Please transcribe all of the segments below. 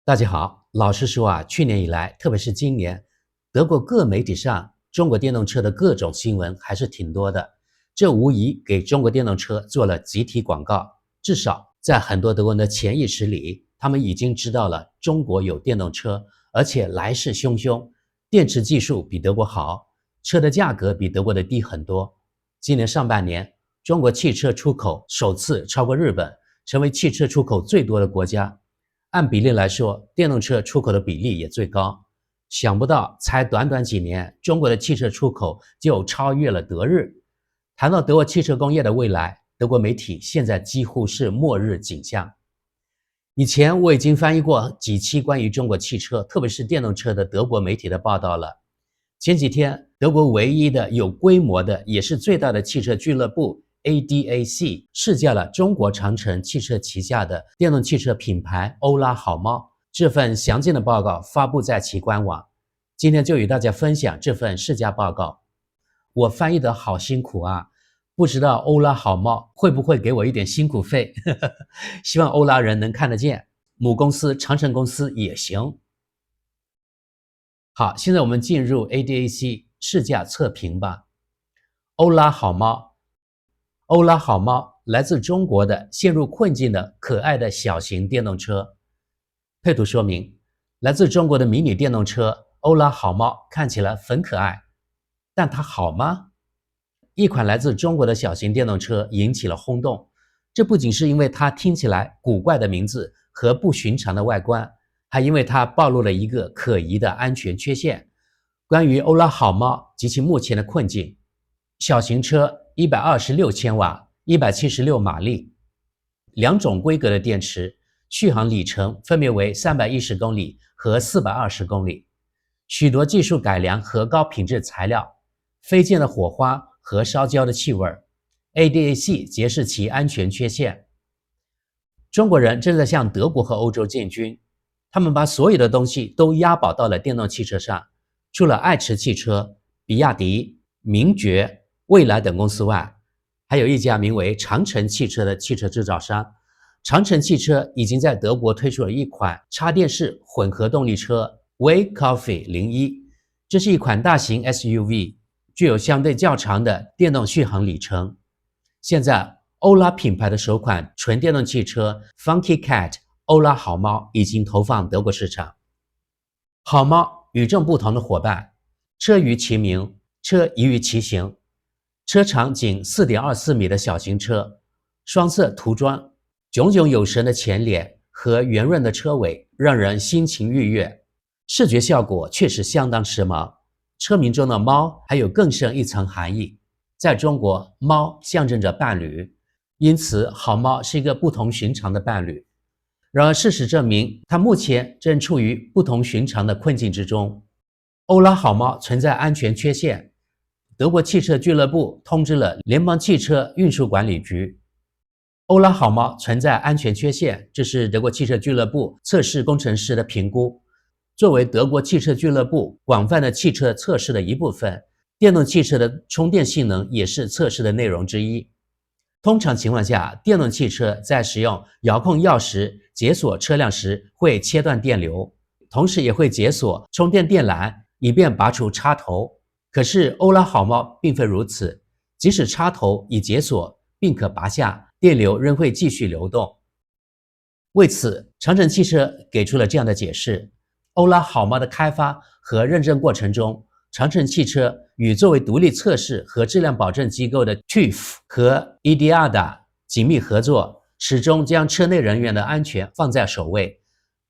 大家好，老实说啊，去年以来，特别是今年，德国各媒体上中国电动车的各种新闻还是挺多的，这无疑给中国电动车做了集体广告。至少在很多德国人的潜意识里，他们已经知道了中国有电动车，而且来势汹汹，电池技术比德国好，车的价格比德国的低很多。今年上半年，中国汽车出口首次超过日本，成为汽车出口最多的国家。按比例来说，电动车出口的比例也最高。想不到，才短短几年，中国的汽车出口就超越了德日。谈到德国汽车工业的未来，德国媒体现在几乎是末日景象。以前我已经翻译过几期关于中国汽车，特别是电动车的德国媒体的报道了。前几天，德国唯一的有规模的，也是最大的汽车俱乐部ADAC 试驾了中国长城汽车旗下的电动汽车品牌欧拉好猫，这份详尽的报告发布在其官网。今天就与大家分享这份试驾报告。我翻译的好辛苦啊，不知道欧拉好猫会不会给我一点辛苦费希望欧拉人能看得见，母公司长城公司也行。好，现在我们进入 ADAC 试驾测评吧。欧拉好猫，欧拉好猫来自中国的陷入困境的可爱的小型电动车。配图说明，来自中国的迷你电动车欧拉好猫看起来很可爱，但它好吗？一款来自中国的小型电动车引起了轰动，这不仅是因为它听起来古怪的名字和不寻常的外观，还因为它暴露了一个可疑的安全缺陷。关于欧拉好猫及其目前的困境，小型车126千瓦，176马力，两种规格的电池，续航里程分别为310公里和420公里，许多技术改良和高品质材料，飞溅的火花和烧焦的气味 ，ADAC 揭示其安全缺陷。中国人正在向德国和欧洲进军，他们把所有的东西都押宝到了电动汽车上，除了爱驰汽车、比亚迪、名爵、蔚来等公司外，还有一家名为长城汽车的汽车制造商。长城汽车已经在德国推出了一款插电式混合动力车 WayCoffee 01，这是一款大型 SUV， 具有相对较长的电动续航里程。现在欧拉品牌的首款纯电动汽车 Funky Cat 欧拉好猫已经投放德国市场。好猫与众不同的伙伴，车于其名，车宜于其行。车长仅 4.24 米的小型车，双色涂装，炯炯有神的前脸和圆润的车尾让人心情愉悦，视觉效果确实相当时髦。车名中的猫还有更深一层含义，在中国，猫象征着伴侣，因此好猫是一个不同寻常的伴侣。然而事实证明，它目前正处于不同寻常的困境之中。欧拉好猫存在安全缺陷，德国汽车俱乐部通知了联邦汽车运输管理局。欧拉好猫存在安全缺陷，这是德国汽车俱乐部测试工程师的评估。作为德国汽车俱乐部广泛的汽车测试的一部分，电动汽车的充电性能也是测试的内容之一。通常情况下，电动汽车在使用遥控钥匙解锁车辆时会切断电流，同时也会解锁充电电缆，以便拔出插头。可是欧拉好猫并非如此，即使插头已解锁并可拔下，电流仍会继续流动。为此，长城汽车给出了这样的解释：欧拉好猫的开发和认证过程中，长城汽车与作为独立测试和质量保证机构的 TÜV 和 IDIADA 紧密合作，始终将车内人员的安全放在首位。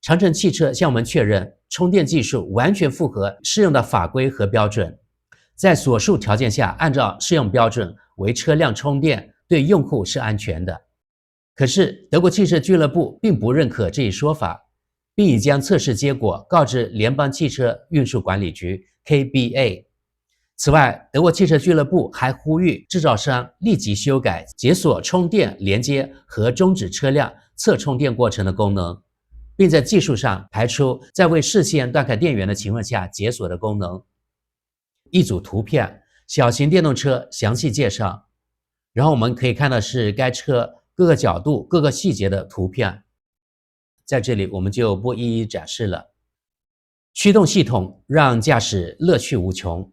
长城汽车向我们确认，充电技术完全符合适用的法规和标准，在所述条件下按照适用标准为车辆充电，对用户是安全的。可是德国汽车俱乐部并不认可这一说法，并已将测试结果告知联邦汽车运输管理局 KBA。 此外，德国汽车俱乐部还呼吁制造商立即修改解锁充电连接和终止车辆侧充电过程的功能，并在技术上排除在未事先断开电源的情况下解锁的功能。一组图片，小型电动车详细介绍。然后我们可以看到是该车各个角度、各个细节的图片。在这里我们就不一一展示了。驱动系统让驾驶乐趣无穷。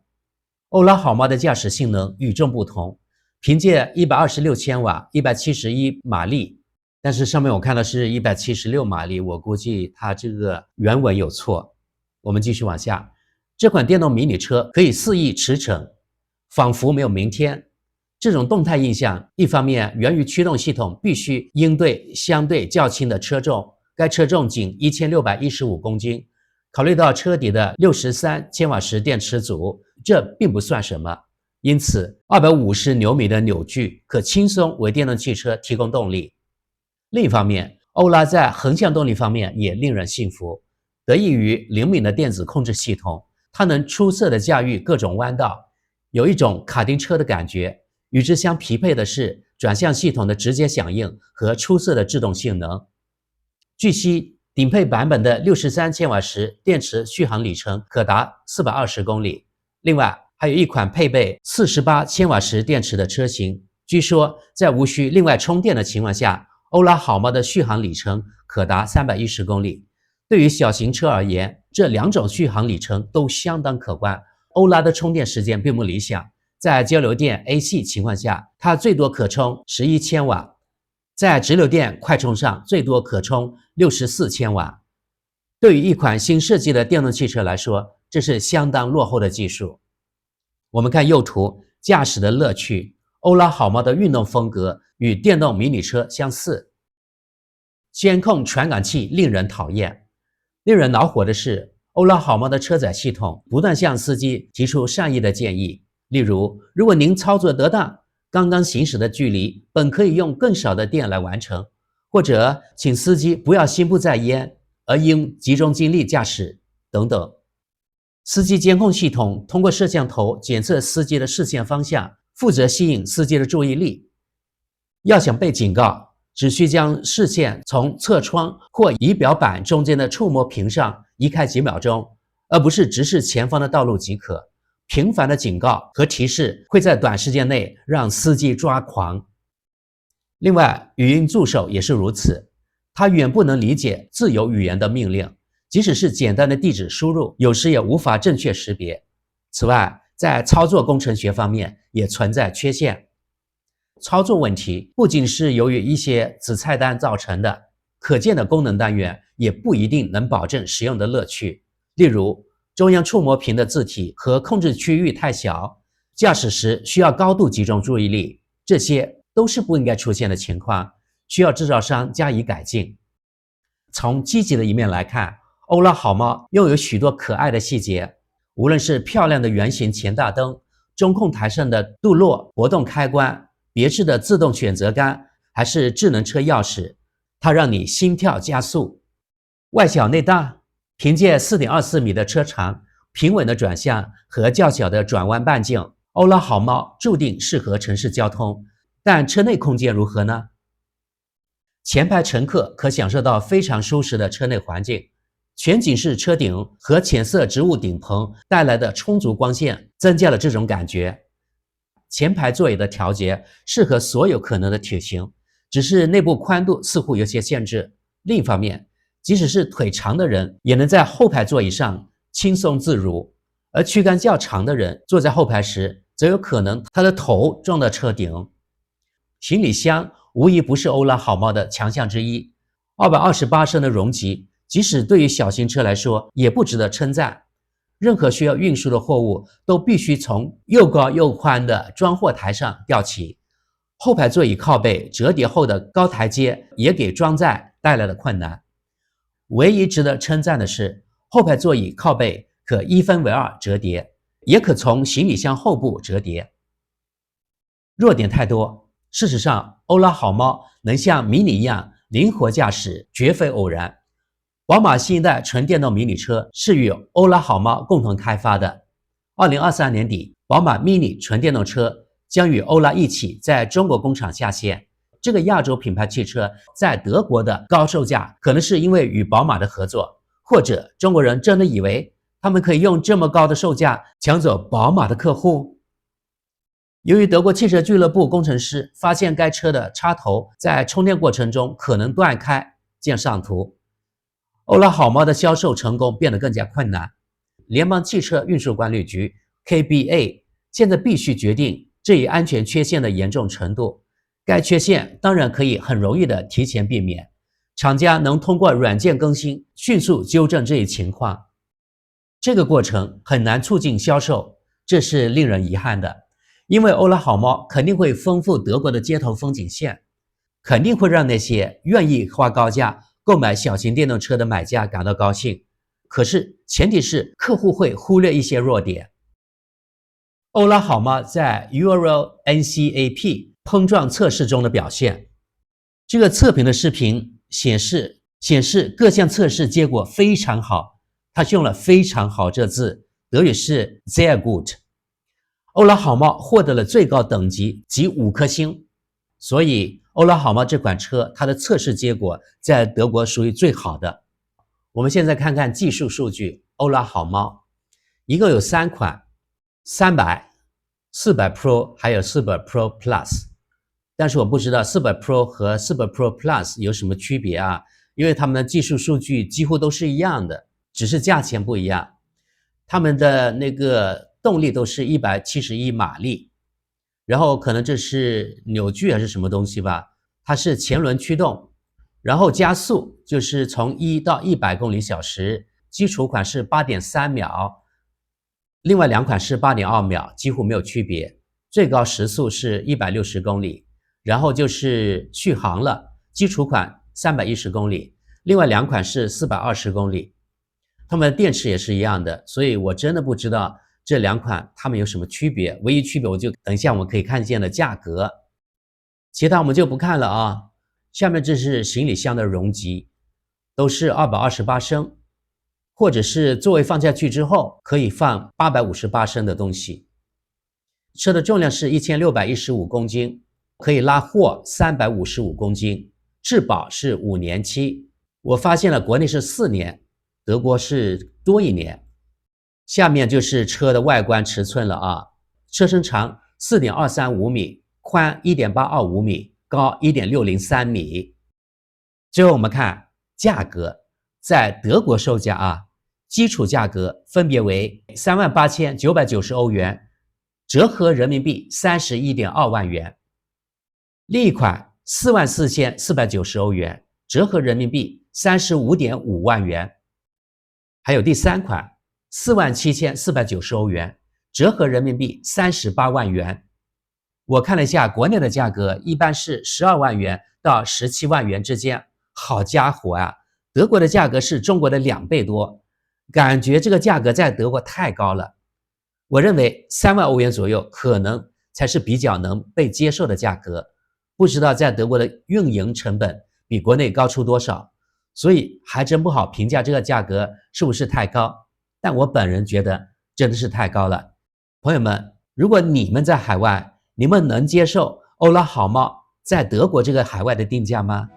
欧拉好猫的驾驶性能与众不同，凭借126千瓦、171马力，但是上面我看的是176马力，我估计它这个原文有错。我们继续往下，这款电动迷你车可以肆意驰骋，仿佛没有明天。这种动态印象，一方面源于驱动系统必须应对相对较轻的车重，该车重仅1615公斤。考虑到车底的63千瓦时电池组，这并不算什么。因此，250牛米的扭矩可轻松为电动汽车提供动力。另一方面，欧拉在横向动力方面也令人信服，得益于灵敏的电子控制系统，它能出色地驾驭各种弯道，有一种卡丁车的感觉。与之相匹配的是转向系统的直接响应和出色的制动性能。据悉，顶配版本的63千瓦时电池续航里程可达420公里。另外，还有一款配备48千瓦时电池的车型，据说在无需另外充电的情况下，欧拉好猫的续航里程可达310公里。对于小型车而言，这两种续航里程都相当可观。欧拉的充电时间并不理想，在交流电 AC 情况下，它最多可充11千瓦，在直流电快充上最多可充64千瓦。对于一款新设计的电动汽车来说，这是相当落后的技术。我们看右图，驾驶的乐趣。欧拉好猫的运动风格与电动迷你车相似。监控传感器令人讨厌。令人恼火的是，欧拉好猫的车载系统不断向司机提出善意的建议，例如，如果您操作得当，刚刚行驶的距离本可以用更少的电来完成，或者请司机不要心不在焉，而应集中精力驾驶等等。司机监控系统通过摄像头检测司机的视线方向，负责吸引司机的注意力。要想被警告，只需将视线从侧窗或仪表板中间的触摸屏上移开几秒钟，而不是直视前方的道路即可。频繁的警告和提示会在短时间内让司机抓狂。另外，语音助手也是如此，它远不能理解自由语言的命令，即使是简单的地址输入，有时也无法正确识别。此外，在操作工程学方面也存在缺陷。操作问题不仅是由于一些子菜单造成的，可见的功能单元也不一定能保证使用的乐趣。例如，中央触摸屏的字体和控制区域太小，驾驶时需要高度集中注意力，这些都是不应该出现的情况，需要制造商加以改进。从积极的一面来看，欧拉好猫拥有许多可爱的细节，无论是漂亮的圆形前大灯、中控台上的镀铬活动开关、别致的自动选择杆，还是智能车钥匙，它让你心跳加速。外小内大，凭借4.24米的车长、平稳的转向和较小的转弯半径，欧拉好猫注定适合城市交通。但车内空间如何呢？前排乘客可享受到非常舒适的车内环境，全景式车顶和浅色植物顶棚带来的充足光线增加了这种感觉。前排座椅的调节适合所有可能的体型，只是内部宽度似乎有些限制。另一方面，即使是腿长的人也能在后排座椅上轻松自如，而躯干较长的人坐在后排时，则有可能他的头撞到车顶。行李箱无疑不是欧拉好猫的强项之一，228升的容积，即使对于小型车来说也不值得称赞。任何需要运输的货物都必须从又高又宽的装货台上吊起，后排座椅靠背折叠后的高台阶也给装载带来了困难。唯一值得称赞的是，后排座椅靠背可1分为2折叠，也可从行李箱后部折叠。弱点太多，事实上，欧拉好猫能像迷你一样灵活驾驶，绝非偶然。宝马新一代纯电动迷你车是与欧拉好猫共同开发的。2023年底，宝马 Mini 纯电动车将与欧拉一起在中国工厂下线。这个亚洲品牌汽车在德国的高售价，可能是因为与宝马的合作，或者中国人真的以为他们可以用这么高的售价抢走宝马的客户。由于德国汽车俱乐部工程师发现该车的插头在充电过程中可能断开，见上图。欧拉好猫的销售成功变得更加困难。联邦汽车运输管理局 KBA 现在必须决定这一安全缺陷的严重程度。该缺陷当然可以很容易的提前避免，厂家能通过软件更新迅速纠正这一情况。这个过程很难促进销售，这是令人遗憾的，因为欧拉好猫肯定会丰富德国的街头风景线，肯定会让那些愿意花高价购买小型电动车的买家感到高兴。可是前提是客户会忽略一些弱点。欧拉好猫在 Euro NCAP 碰撞测试中的表现，这个测评的视频显示各项测试结果非常好，它用了非常好这字，德语是 sehr gut。欧拉好猫获得了最高等级及5颗星，所以欧拉好猫这款车它的测试结果在德国属于最好的。我们现在看看技术数据，欧拉好猫一共有3款，300、400 Pro 还有400 Pro Plus。但是我不知道400 Pro 和400 Pro Plus 有什么区别啊？因为它们的技术数据几乎都是一样的，只是价钱不一样。它们的那个动力都是171马力，然后可能这是扭矩还是什么东西吧，它是前轮驱动，然后加速就是从1到100公里小时，基础款是 8.3 秒，另外2款是 8.2 秒，几乎没有区别。最高时速是160公里，然后就是续航了，基础款310公里，另外2款是420公里。它们的电池也是一样的，所以我真的不知道这2款它们有什么区别。唯一区别我就等一下我们可以看见的价格，其他我们就不看了啊。下面这是行李箱的容积，都是228升，或者是座位放下去之后可以放858升的东西。车的重量是1615公斤，可以拉货355公斤，质保是5年期。我发现了国内是4年，德国是多1年。下面就是车的外观尺寸了啊，车身长 4.235 米，宽 1.825 米，高 1.603 米。最后我们看价格，在德国售价啊，基础价格分别为 38,990 欧元，折合人民币 31.2 万元。另一款 44,490 欧元，折合人民币 35.5 万元。还有第3款 47,490 欧元，折合人民币38万元。我看了一下国内的价格，一般是12万元到17万元之间。好家伙啊，德国的价格是中国的2倍多，感觉这个价格在德国太高了。我认为3万欧元左右可能才是比较能被接受的价格，不知道在德国的运营成本比国内高出多少，所以还真不好评价这个价格是不是太高，但我本人觉得真的是太高了。朋友们，如果你们在海外，你们能接受欧拉好猫在德国这个海外的定价吗？